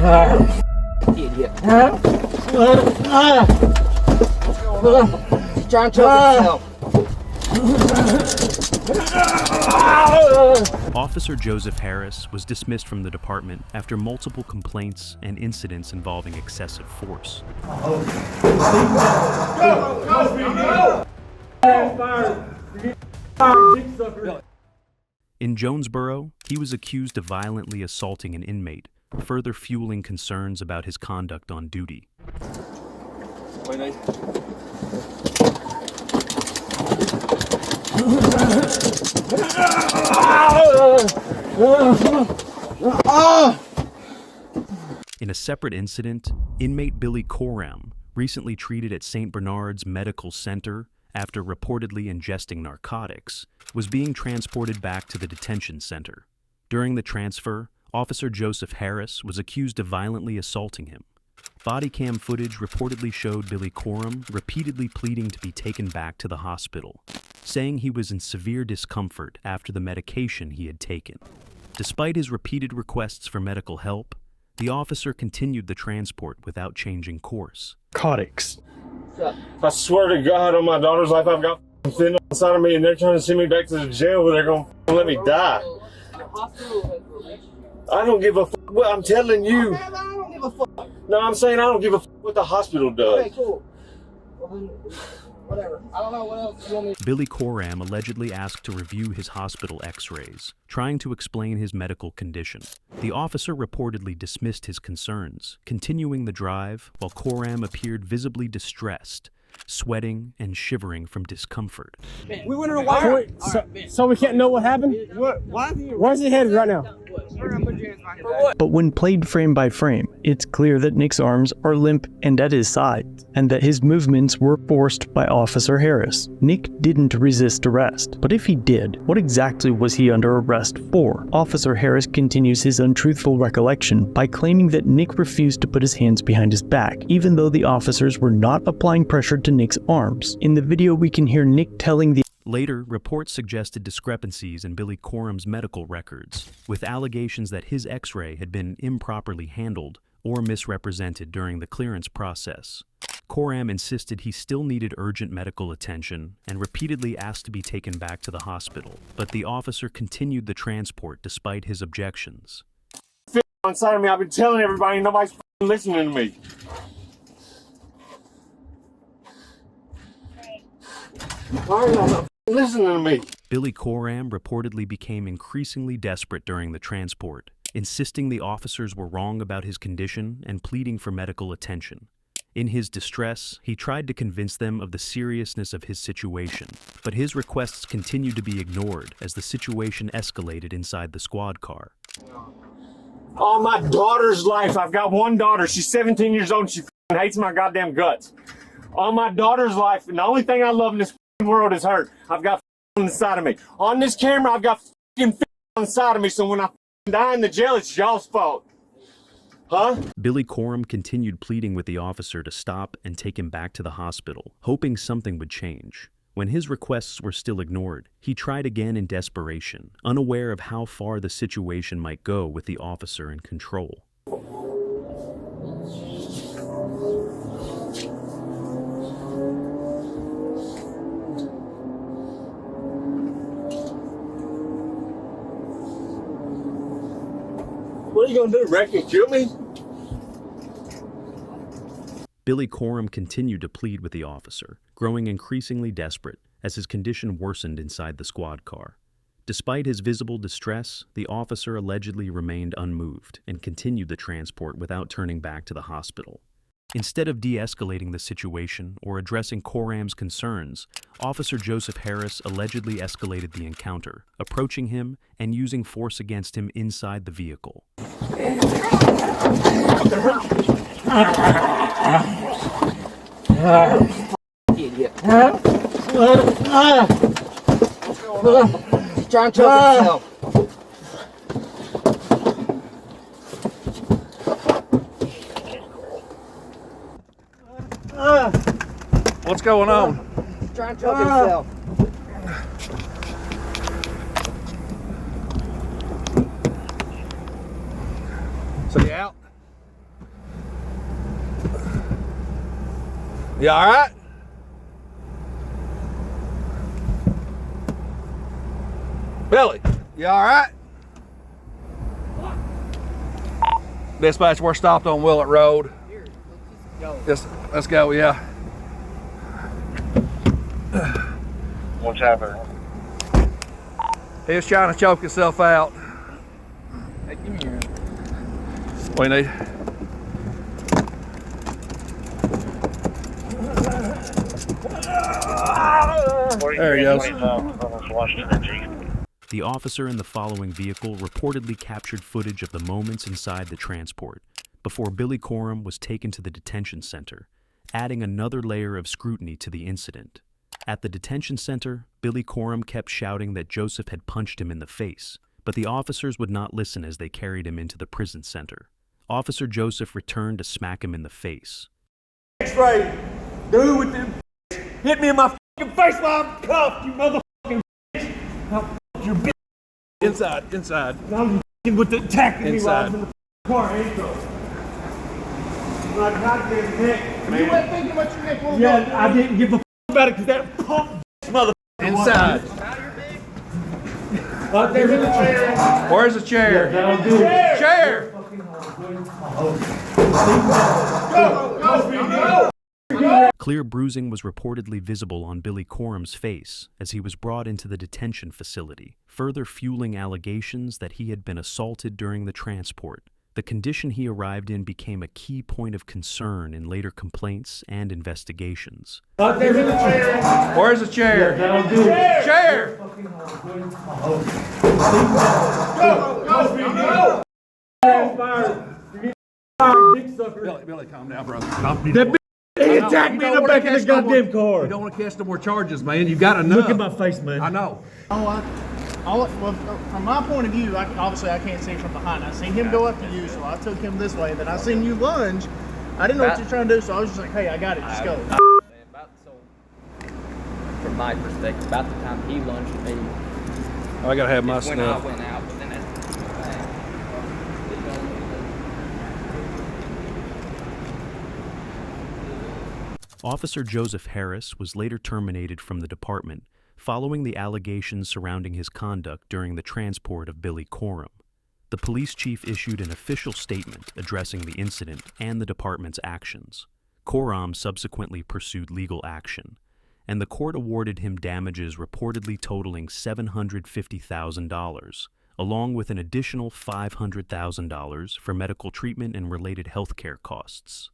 Idiot. He's trying to choke himself. Officer Joseph Harris was dismissed from the department after multiple complaints and incidents involving excessive force. In Jonesboro, he was accused of violently assaulting an inmate, further fueling concerns about his conduct on duty. In a separate incident, inmate Billy Coram, recently treated at St. Bernard's Medical Center after reportedly ingesting narcotics, was being transported back to the detention center. During the transfer, Officer Joseph Harris was accused of violently assaulting him. Bodycam footage reportedly showed Billy Coram repeatedly pleading to be taken back to the hospital, saying he was in severe discomfort after the medication he had taken. Despite his repeated requests for medical help, the officer continued the transport without changing course. Narcotics. I swear to God on my daughter's life, I've got thin inside of me, and they're trying to send me back to the jail where they're going to let me die. I don't give a fuck. Well, I'm telling you. I don't give a fuck. No, I'm saying I don't give a fuck what the hospital does. Okay, cool. Well, then, whatever. I don't know what else you want me to... Billy Coram allegedly asked to review his hospital x-rays, trying to explain his medical condition. The officer reportedly dismissed his concerns, continuing the drive while Coram appeared visibly distressed, sweating and shivering from discomfort. We went in a wire. So we can't know what happened? Where's he headed right now? But when played frame by frame, it's clear that Nick's arms are limp and at his sides, and that his movements were forced by Officer Harris. Nick didn't resist arrest, but if he did, what exactly was he under arrest for? Officer Harris continues his untruthful recollection by claiming that Nick refused to put his hands behind his back, even though the officers were not applying pressure to Nick's arms. In the video, we can hear Nick telling the Later, reports suggested discrepancies in Billy Coram's medical records, with allegations that his x-ray had been improperly handled or misrepresented during the clearance process. Coram insisted he still needed urgent medical attention and repeatedly asked to be taken back to the hospital, but the officer continued the transport despite his objections. Inside of me, I've been telling everybody, nobody's listening to me. Why are y'all not listening to me? Billy Coram reportedly became increasingly desperate during the transport, insisting the officers were wrong about his condition and pleading for medical attention. In his distress, he tried to convince them of the seriousness of his situation, but his requests continued to be ignored as the situation escalated inside the squad car. On my daughter's life, I've got one daughter. She's 17 years old and she hates my goddamn guts. On my daughter's life, and the only thing I love in this world is her. I've got on the side of me. On this camera, I've got on the side of me, so when I die in the jail, it's y'all's fault. Huh? Billy Coram continued pleading with the officer to stop and take him back to the hospital, hoping something would change. When his requests were still ignored, he tried again in desperation, unaware of how far the situation might go with the officer in control. What are you gonna do, wreck and kill me? Billy Coram continued to plead with the officer, growing increasingly desperate as his condition worsened inside the squad car. Despite his visible distress, the officer allegedly remained unmoved and continued the transport without turning back to the hospital. Instead of de-escalating the situation or addressing Coram's concerns, Officer Joseph Harris allegedly escalated the encounter, approaching him and using force against him inside the vehicle. Idiot. He's trying to choke himself. What's going on? He's trying to choke himself. So you out? You all right? Billy, you all right? Dispatch, we're stopped on Willett Road. Here, let's just go. Let's go, yeah. What's happening? He was trying to choke himself out. Hey, give me your. We need. There he goes. The officer in the following vehicle reportedly captured footage of the moments inside the transport before Billy Coram was taken to the detention center, adding another layer of scrutiny to the incident. At the detention center, Billy Coram kept shouting that Joseph had punched him in the face, but the officers would not listen as they carried him into the prison center. Officer Joseph returned to smack him in the face. X-ray, dude with them hit me in my fucking face while I'm cuffed, you motherfucking bitch. I'll fuck your bitch. Inside. I'm fucking with the attacking me while I was Inside. in the car handcuffed. My goddamn neck, You man. weren't thinking about your neck. Well, Yeah, I didn't give a fuck about it because that punk motherfucker. Inside. Out there in the chair. Where's the chair? That'll do. Chair! Clear bruising was reportedly visible on Billy Coram's face as he was brought into the detention facility, further fueling allegations that he had been assaulted during the transport. The condition he arrived in became a key point of concern in later complaints and investigations. Out there in the chair. Where's the chair? That'll do. Chair! Billy, calm down, brother. That he attacked me in the back of the goddamn car. You don't want to catch no more charges, man. You got enough. Look at my face, man. I know. Well, from my point of view, obviously I can't see from behind. I seen him go up to you, so I took him this way. Then I seen you lunge. I didn't know what you're trying to do, so I was just like, hey, I got it. Just go. From my perspective, about the time he lunged at me, I gotta have my is when I stuff. went out. But then Officer Joseph Harris was later terminated from the department following the allegations surrounding his conduct during the transport of Billy Coram. The police chief issued an official statement addressing the incident and the department's actions. Coram subsequently pursued legal action, and the court awarded him damages reportedly totaling $750,000, along with an additional $500,000 for medical treatment and related health care costs.